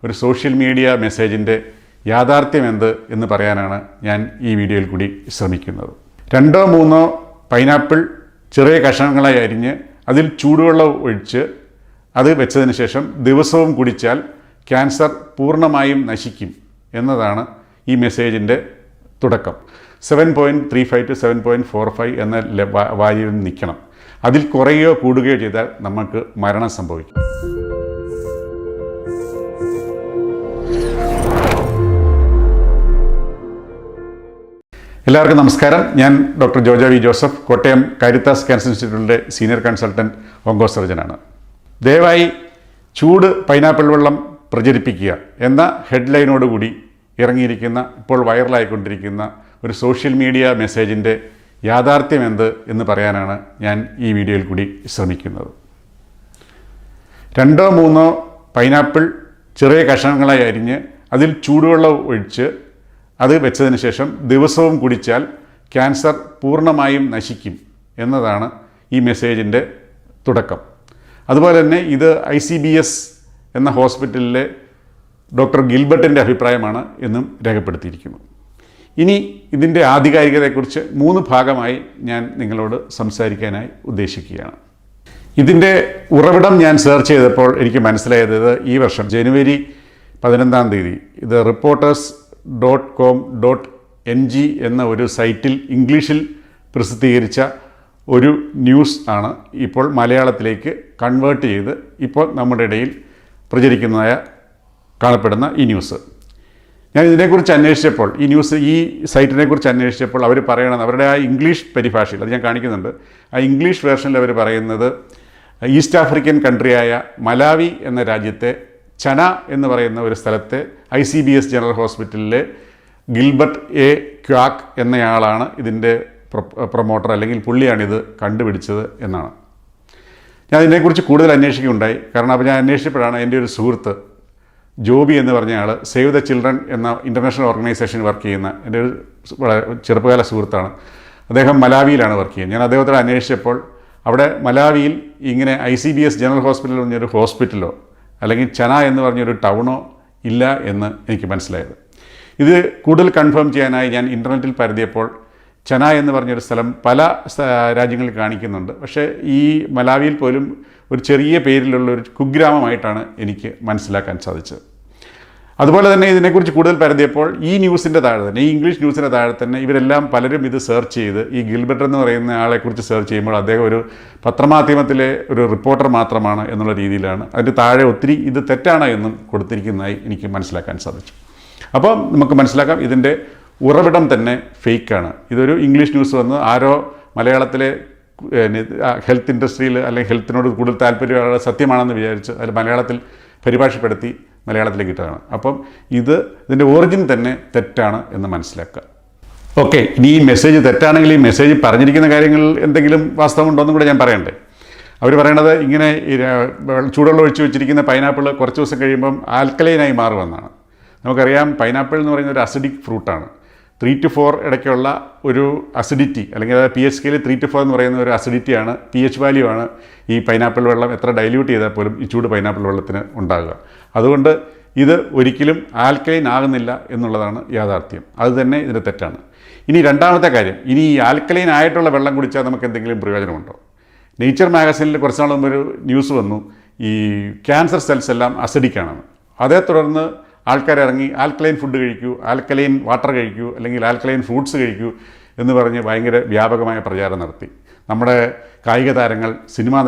ഒരു social media മെസ്സേജിൻ്റെ യാഥാർത്ഥ്യം എന്ത് എന്ന് പറയാനാണ് ഞാൻ ഈ വീഡിയോയിൽ കൂടി ശ്രമിക്കുന്നത്. 2-3 പൈനാപ്പിൾ ചെറിയ കഷണങ്ങളായി അരിഞ്ഞ് അതിൽ ചൂടുവെള്ളം ഒഴിച്ച് അത് വെച്ചതിന് ശേഷം ദിവസവും കുടിച്ചാൽ ക്യാൻസർ പൂർണ്ണമായും നശിക്കും എന്നതാണ് ഈ മെസ്സേജിൻ്റെ തുടക്കം. 7.35 to 7.45 എന്ന വാല്യൂവിൽ നിൽക്കണം. അതിൽ കുറയുകയോ കൂടുകയോ ചെയ്താൽ നമുക്ക് മരണം സംഭവിക്കും. എല്ലാവർക്കും നമസ്കാരം. ഞാൻ doctor Jojo V Joseph, Kottayam Caritas cancer ഇൻസ്റ്റിറ്റ്യൂട്ടിലെ സീനിയർ കൺസൾട്ടൻറ്റ് ഓങ്കോ സർജനാണ്. ദയവായി ചൂട് പൈനാപ്പിൾ വെള്ളം പ്രചരിപ്പിക്കുക എന്ന ഹെഡ്ലൈനോടുകൂടി ഇറങ്ങിയിരിക്കുന്ന, ഇപ്പോൾ വൈറലായിക്കൊണ്ടിരിക്കുന്ന ഒരു സോഷ്യൽ മീഡിയ മെസ്സേജിൻ്റെ യാഥാർത്ഥ്യം എന്ത് എന്ന് പറയാനാണ് ഞാൻ ഈ വീഡിയോയിൽ കൂടി ശ്രമിക്കുന്നത്. 2-3 പൈനാപ്പിൾ ചെറിയ കഷണങ്ങളായി അരിഞ്ഞ് അതിൽ ചൂടുവെള്ളം ഒഴിച്ച് അത് വെച്ചതിന് ശേഷം ദിവസവും കുടിച്ചാൽ ക്യാൻസർ പൂർണ്ണമായും നശിക്കും എന്നതാണ് ഈ മെസ്സേജിൻ്റെ തുടക്കം. അതുപോലെ തന്നെ ഇത് ICBS എന്ന ഹോസ്പിറ്റലിലെ ഡോക്ടർ ഗിൽബർട്ടിൻ്റെ അഭിപ്രായമാണ് എന്നും രേഖപ്പെടുത്തിയിരിക്കുന്നു. ഇനി ഇതിൻ്റെ ആധികാരികതയെക്കുറിച്ച് 3 ഭാഗമായി ഞാൻ നിങ്ങളോട് സംസാരിക്കാനായി ഉദ്ദേശിക്കുകയാണ്. ഇതിൻ്റെ ഉറവിടം ഞാൻ സെർച്ച് ചെയ്തപ്പോൾ എനിക്ക് മനസ്സിലായത് ഈ വർഷം ജനുവരി 15 ഇത് reporters.com.ng എന്ന ഒരു സൈറ്റിൽ ഇംഗ്ലീഷിൽ പ്രസിദ്ധീകരിച്ച ഒരു ന്യൂസ് ആണ് ഇപ്പോൾ മലയാളത്തിലേക്ക് കൺവേർട്ട് ചെയ്ത് ഇപ്പോൾ നമ്മുടെ ഇടയിൽ പ്രചരിക്കുന്നതായ കാണപ്പെടുന്ന ഈ ന്യൂസ്. ഞാൻ ഇതിനെക്കുറിച്ച് അന്വേഷിച്ചപ്പോൾ, ഈ സൈറ്റിനെക്കുറിച്ച് അന്വേഷിച്ചപ്പോൾ അവർ പറയണത്, അവരുടെ ആ ഇംഗ്ലീഷ് പരിഭാഷയിൽ അത് ഞാൻ കാണിക്കുന്നുണ്ട്, ആ ഇംഗ്ലീഷ് വേർഷനിൽ അവർ പറയുന്നത് ഈസ്റ്റ് ആഫ്രിക്കൻ കൺട്രിയായ മലാവി എന്ന രാജ്യത്തെ ചന എന്ന് പറയുന്ന ഒരു സ്ഥലത്തെ ICBS ജനറൽ ഹോസ്പിറ്റലിലെ ഗിൽബർട്ട് എ ക്വാക്ക് എന്നയാളാണ് ഇതിൻ്റെ പ്രൊമോട്ടർ, അല്ലെങ്കിൽ പുള്ളിയാണിത് കണ്ടുപിടിച്ചത് എന്നാണ്. ഞാൻ ഇതിനെക്കുറിച്ച് കൂടുതൽ അന്വേഷിക്കുകയുണ്ടായി. കാരണം അപ്പോൾ ഞാൻ അന്വേഷിച്ചപ്പോഴാണ് എൻ്റെ ഒരു സുഹൃത്ത് ജോബി എന്ന് പറഞ്ഞ ആൾ സേവ് ദ ചിൽഡ്രൻ എന്ന ഇൻ്റർനാഷണൽ ഓർഗനൈസേഷനിൽ വർക്ക് ചെയ്യുന്ന എൻ്റെ ഒരു വളരെ ചെറുപ്പകാല സുഹൃത്താണ്. അദ്ദേഹം മലാവിയിലാണ് വർക്ക് ചെയ്യുന്നത്. ഞാൻ അദ്ദേഹത്തോട് അന്വേഷിച്ചപ്പോൾ അവിടെ മലാവിയിൽ ഇങ്ങനെ ICBS ജനറൽ ഹോസ്പിറ്റൽ പറഞ്ഞൊരു ഹോസ്പിറ്റലോ അല്ലെങ്കിൽ ചന എന്ന് പറഞ്ഞൊരു ടൗണോ ഇല്ല എന്ന് എനിക്ക് മനസ്സിലായത്. ഇത് കൂടുതൽ കൺഫേം ചെയ്യാനായി ഞാൻ ഇൻ്റർനെറ്റിൽ പരതിയപ്പോൾ ചന എന്ന് പറഞ്ഞൊരു സ്ഥലം പല രാജ്യങ്ങളിൽ കാണിക്കുന്നുണ്ട്. പക്ഷേ ഈ മലാവിയിൽ പോലും ഒരു ചെറിയ പേരിലുള്ള ഒരു കുഗ്രാമമായിട്ടാണ് എനിക്ക് മനസ്സിലാക്കാൻ സാധിച്ചത്. അതുപോലെ തന്നെ ഇതിനെക്കുറിച്ച് കൂടുതൽ പരതിയപ്പോൾ ഈ ന്യൂസിൻ്റെ താഴെ തന്നെ, ഈ ഇംഗ്ലീഷ് ന്യൂസിൻ്റെ താഴെ തന്നെ ഇവരെല്ലാം പലരും ഇത് സെർച്ച് ചെയ്ത്, ഈ ഗിൽബർട്ട് എന്ന് പറയുന്ന ആളെക്കുറിച്ച് സെർച്ച് ചെയ്യുമ്പോൾ അദ്ദേഹം ഒരു പത്രമാധ്യമത്തിലെ ഒരു റിപ്പോർട്ടർ മാത്രമാണ് എന്നുള്ള രീതിയിലാണ്. അതിൻ്റെ താഴെ ഒത്തിരി ഇത് തെറ്റാണ് എന്നും കൊടുത്തിരിക്കുന്നതായി എനിക്ക് മനസ്സിലാക്കാൻ സാധിച്ചു. അപ്പോൾ നമുക്ക് മനസ്സിലാക്കാം ഇതിൻ്റെ ഉറവിടം തന്നെ ഫേക്കാണ്. ഇതൊരു ഇംഗ്ലീഷ് ന്യൂസ് വന്ന് ആരോ മലയാളത്തിലെ ഹെൽത്ത് ഇൻഡസ്ട്രിയിൽ അല്ലെങ്കിൽ ഹെൽത്തിനോട് കൂടുതൽ താല്പര്യമുള്ള സത്യമാണെന്ന് വിചാരിച്ച് അതിൽ മലയാളത്തിൽ പരിഭാഷപ്പെടുത്തി മലയാളത്തിലേക്ക് ഇട്ടതാണ്. അപ്പം ഇതിൻ്റെ ഒറിജിൻ തന്നെ തെറ്റാണ് എന്ന് മനസ്സിലാക്കുക. ഓക്കെ, ഇനി ഈ മെസ്സേജ് തെറ്റാണെങ്കിൽ ഈ മെസ്സേജ് പറഞ്ഞിരിക്കുന്ന കാര്യങ്ങളിൽ എന്തെങ്കിലും വാസ്തവമുണ്ടോ എന്നും കൂടെ ഞാൻ പറയണ്ടേ. അവർ പറയണത് ഇങ്ങനെ ചൂടുവെള്ളം ഒഴിച്ച് വെച്ചിരിക്കുന്ന പൈനാപ്പിൾ കുറച്ച് ദിവസം കഴിയുമ്പം ആൽക്കലൈനായി മാറുമെന്നാണ്. നമുക്കറിയാം പൈനാപ്പിൾ എന്ന് പറയുന്ന ഒരു അസിഡിക് ഫ്രൂട്ടാണ്. 3 to 4 ഇടയ്ക്കുള്ള ഒരു അസിഡിറ്റി, അല്ലെങ്കിൽ pH സ്കെയിൽ 3 to 4 എന്ന് പറയുന്ന ഒരു അസിഡിറ്റിയാണ്, pH വാല്യൂ ആണ് ഈ പൈനാപ്പിൾ വെള്ളം എത്ര ഡൈല്യൂട്ട് ചെയ്താൽ പോലും ഈ ചൂട് പൈനാപ്പിൾ വെള്ളത്തിന് ഉണ്ടാകുക. അതുകൊണ്ട് ഇത് ഒരിക്കലും ആൽക്കലൈൻ ആകുന്നില്ല എന്നുള്ളതാണ് യാഥാർത്ഥ്യം. അത് തന്നെ ഇതിൻ്റെ തെറ്റാണ്. ഇനി രണ്ടാമത്തെ കാര്യം, ഇനി ഈ ആൽക്കലൈൻ ആയിട്ടുള്ള വെള്ളം കുടിച്ചാൽ നമുക്ക് എന്തെങ്കിലും പ്രയോജനമുണ്ടോ? നേച്ചർ മാഗസിനിൽ കുറച്ച് നാൾ മുമ്പ് ഒരു ന്യൂസ് വന്നു, ഈ ക്യാൻസർ സെൽസ് എല്ലാം അസിഡിക്കാണെന്ന്. അതേ തുടർന്ന് ആൾക്കാരിറങ്ങി ആൽക്കലൈൻ ഫുഡ് കഴിക്കൂ, ആൽക്കലൈൻ വാട്ടർ കഴിക്കൂ, അല്ലെങ്കിൽ ആൽക്കലൈൻ ഫ്രൂട്ട്സ് കഴിക്കൂ എന്ന് പറഞ്ഞ് ഭയങ്കര വ്യാപകമായ പ്രചാരം നടത്തി. നമ്മുടെ കായിക താരങ്ങൾ, സിനിമാ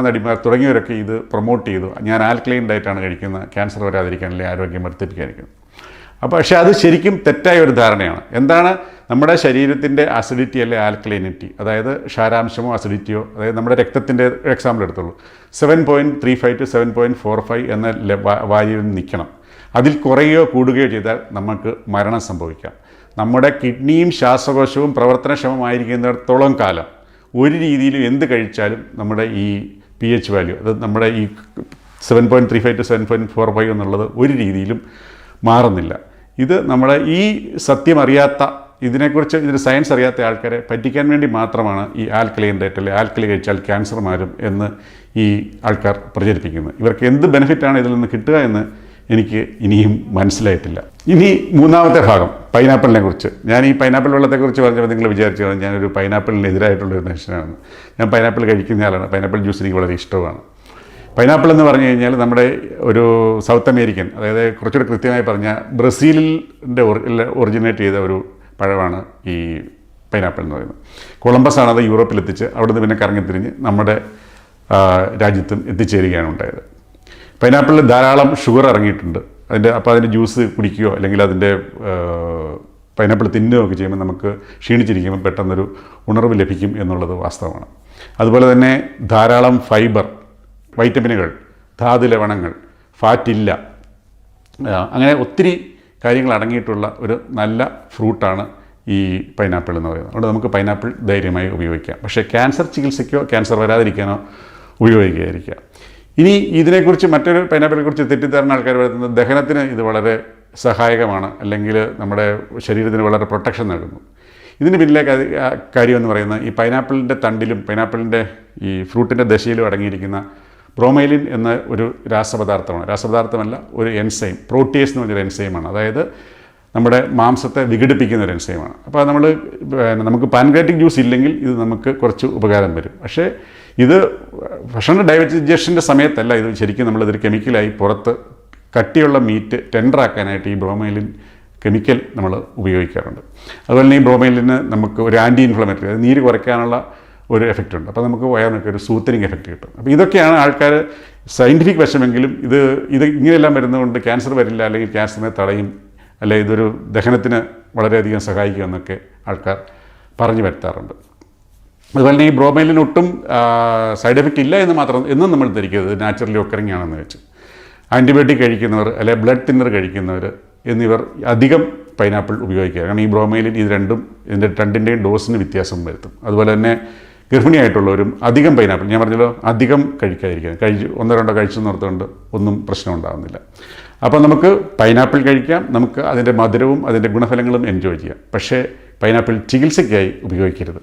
നടിമാർ തുടങ്ങിയവരൊക്കെ ഇത് പ്രൊമോട്ട് ചെയ്തു. ഞാൻ ആൽക്കലൈൻ ഡയറ്റാണ് കഴിക്കുന്നത്, ക്യാൻസർ വരാതിരിക്കാൻ, അല്ലെങ്കിൽ ആരോഗ്യം വർദ്ധിപ്പിക്കാതിരിക്കുന്നത്. അപ്പോൾ പക്ഷേ അത് ശരിക്കും തെറ്റായ ഒരു ധാരണയാണ്. എന്താണ് നമ്മുടെ ശരീരത്തിൻ്റെ അസിഡിറ്റി അല്ലെ ആൽക്കലൈനിറ്റി, അതായത് ക്ഷാരാംശമോ അസിഡിറ്റിയോ, അതായത് നമ്മുടെ രക്തത്തിൻ്റെ എക്സാമ്പിൾ എടുത്തുള്ളൂ, 7.35 to 7.45 എന്ന വാല്യൂവിൽ നിൽക്കണം. അതിൽ കുറയുകയോ കൂടുകയോ ചെയ്താൽ നമുക്ക് മരണം സംഭവിക്കാം. നമ്മുടെ കിഡ്നിയും ശ്വാസകോശവും പ്രവർത്തനക്ഷമമായിരിക്കുന്നിടത്തോളം കാലം ഒരു രീതിയിലും എന്ത് കഴിച്ചാലും നമ്മുടെ ഈ pH വാല്യൂ, അത് നമ്മുടെ ഈ 7.35 to 7.45 എന്നുള്ളത് ഒരു രീതിയിലും മാറുന്നില്ല. ഇത് നമ്മുടെ ഈ സത്യം അറിയാത്ത, ഇതിൻ്റെ സയൻസ് അറിയാത്ത ആൾക്കാരെ പറ്റിക്കാൻ വേണ്ടി മാത്രമാണ് ഈ ആൽക്കലൈൻ ഡയറ്റ്, അല്ലെങ്കിൽ ആൽക്കലി കഴിച്ചാൽ ക്യാൻസർ മാറും എന്ന് ഈ ആൾക്കാർ പ്രചരിപ്പിക്കുന്നത്. ഇവർക്ക് എന്ത് ബെനിഫിറ്റാണ് ഇതിൽ നിന്ന് കിട്ടുക എന്ന് എനിക്ക് ഇനിയും മനസ്സിലായിട്ടില്ല. ഇനി മൂന്നാമത്തെ ഭാഗം പൈനാപ്പിളിനെ കുറിച്ച്. ഞാൻ ഈ പൈനാപ്പിൾ വെള്ളത്തെക്കുറിച്ച് പറഞ്ഞപ്പോൾ നിങ്ങൾ വിചാരിച്ചു ഞാനൊരു പൈനാപ്പിളിനെതിരായിട്ടുള്ളൊരു മനുഷ്യനാണ്. ഞാൻ പൈനാപ്പിൾ കഴിക്കുന്ന ആളാണ്. പൈനാപ്പിൾ ജ്യൂസ് എനിക്ക് വളരെ ഇഷ്ടമാണ്. പൈനാപ്പിൾ എന്ന് പറഞ്ഞു കഴിഞ്ഞാൽ നമ്മുടെ ഒരു സൗത്ത് അമേരിക്കൻ, അതായത് കുറച്ചുകൂടി കൃത്യമായി പറഞ്ഞാൽ ബ്രസീലിൻ്റെ ഒറിജിനേറ്റ് ചെയ്ത ഒരു പഴമാണ് ഈ പൈനാപ്പിൾ എന്ന് പറയുന്നത്. കൊളംബസ് ആണത് യൂറോപ്പിലെത്തിച്ച് അവിടുന്ന് പിന്നെ കറങ്ങിത്തിരിഞ്ഞ് നമ്മുടെ രാജ്യത്തും എത്തിച്ചേരുകയാണ് ഉണ്ടായത്. പൈനാപ്പിളിൽ ധാരാളം ഷുഗർ ഇറങ്ങിയിട്ടുണ്ട്. അപ്പോൾ അതിൻ്റെ ജ്യൂസ് കുടിക്കുകയോ അല്ലെങ്കിൽ അതിൻ്റെ പൈനാപ്പിൾ തിന്നുകയോ ഒക്കെ ചെയ്യുമ്പോൾ നമുക്ക് ക്ഷീണിച്ചിരിക്കുമ്പോൾ പെട്ടെന്നൊരു ഉണർവ് ലഭിക്കും എന്നുള്ളത് വാസ്തവമാണ്. അതുപോലെ തന്നെ ധാരാളം ഫൈബർ, വൈറ്റമിനുകൾ, ധാതു ലവണങ്ങൾ, ഫാറ്റില്ല, അങ്ങനെ ഒത്തിരി കാര്യങ്ങൾ അടങ്ങിയിട്ടുള്ള ഒരു നല്ല ഫ്രൂട്ടാണ് ഈ പൈനാപ്പിൾ എന്ന് പറയുന്നത്. അതുകൊണ്ട് നമുക്ക് പൈനാപ്പിൾ ധൈര്യമായി ഉപയോഗിക്കാം. പക്ഷേ ക്യാൻസർ ചികിത്സയ്ക്കോ ക്യാൻസർ വരാതിരിക്കാനോ ഉപയോഗിക്കാതിരിക്കുക. ഇനി ഇതിനെക്കുറിച്ച് മറ്റൊരു പൈനാപ്പിളിനെക്കുറിച്ച് തെറ്റിദ്ധാരണ ആൾക്കാർ പറയുന്നത് ദഹനത്തിന് ഇത് വളരെ സഹായകമാണ്, അല്ലെങ്കിൽ നമ്മുടെ ശരീരത്തിന് വളരെ പ്രൊട്ടക്ഷൻ നൽകുന്നു. ഇതിന് പിന്നിലെ കാര്യം എന്ന് പറയുന്നത് ഈ പൈനാപ്പിളിൻ്റെ തണ്ടിലും പൈനാപ്പിളിൻ്റെ ഈ ഫ്രൂട്ടിൻ്റെ ദശയിലും അടങ്ങിയിരിക്കുന്ന ബ്രോമൈലിൻ എന്ന ഒരു രാസപദാർത്ഥമല്ല, ഒരു എൻസൈം, പ്രോട്ടിയേസ് എന്ന് പറഞ്ഞൊരു എൻസൈമാണ്. അതായത് നമ്മുടെ മാംസത്തെ വിഘടിപ്പിക്കുന്ന ഒരു എൻസൈമാണ്. അപ്പോൾ നമുക്ക് പാൻക്രിയാറ്റിക് ജ്യൂസ് ഇല്ലെങ്കിൽ ഇത് നമുക്ക് കുറച്ച് ഉപകാരം വരും. പക്ഷേ ഇത് ഭക്ഷണ ഡൈജഷൻ്റെ സമയത്തല്ല ഇത് ശരിക്കും നമ്മളിതൊരു കെമിക്കലായി പുറത്ത് കട്ടിയുള്ള മീറ്റ് ടെൻഡറാക്കാനായിട്ട് ഈ ബ്രോമൈലിൻ കെമിക്കൽ നമ്മൾ ഉപയോഗിക്കാറുണ്ട്. അതുപോലെ തന്നെ ഈ ബ്രോമൈലിന് നമുക്ക് ഒരു ആൻറ്റി ഇൻഫ്ലമേറ്ററി, അത് നീര് കുറയ്ക്കാനുള്ള ഒരു എഫക്റ്റ് ഉണ്ട്. അപ്പോൾ നമുക്ക് വയറിനൊക്കെ ഒരു സൂത്തനിങ് എഫക്റ്റ് കിട്ടും. അപ്പോൾ ഇതൊക്കെയാണ് ആൾക്കാർ സയൻറ്റിഫിക് വശമെങ്കിലും ഇത് ഇങ്ങനെയെല്ലാം വരുന്നതുകൊണ്ട് ക്യാൻസർ വരില്ല, അല്ലെങ്കിൽ ക്യാൻസറിനെ തടയും, അല്ലെ ഇതൊരു ദഹനത്തിന് വളരെയധികം സഹായിക്കുമെന്നൊക്കെ ആൾക്കാർ പറഞ്ഞു വരുത്താറുണ്ട്. അതുപോലെ തന്നെ ഈ ബ്രോമൈലിന് ഒട്ടും സൈഡ് എഫക്റ്റ് ഇല്ല എന്നും നമ്മൾ ധരിക്കരുത്. നാച്ചുറലി ഒക്കറിങ് ആണെന്ന് വെച്ച് ആൻറ്റിബയോട്ടിക് കഴിക്കുന്നവർ അല്ലെങ്കിൽ ബ്ലഡ് തിന്നർ കഴിക്കുന്നവർ എന്നിവർ അധികം പൈനാപ്പിൾ ഉപയോഗിക്കുക. കാരണം ഈ ബ്രോമൈലിൻ ഇതിൻ്റെ രണ്ടിൻ്റെയും ഡോസിന് വ്യത്യാസം വരുത്തും. അതുപോലെ തന്നെ ഗർഭിണിയായിട്ടുള്ളവരും അധികം പൈനാപ്പിൾ, ഞാൻ പറഞ്ഞല്ലോ, അധികം കഴിക്കാതിരിക്കുക. ഒന്നോ രണ്ടോ കഴിച്ചു നിർത്തുകൊണ്ട് ഒന്നും പ്രശ്നം ഉണ്ടാകുന്നില്ല. അപ്പോൾ നമുക്ക് പൈനാപ്പിൾ കഴിക്കാം, നമുക്ക് അതിൻ്റെ മധുരവും അതിൻ്റെ ഗുണഫലങ്ങളും എൻജോയ് ചെയ്യാം. പക്ഷേ പൈനാപ്പിൾ ചികിത്സയ്ക്കായി ഉപയോഗിക്കരുത്.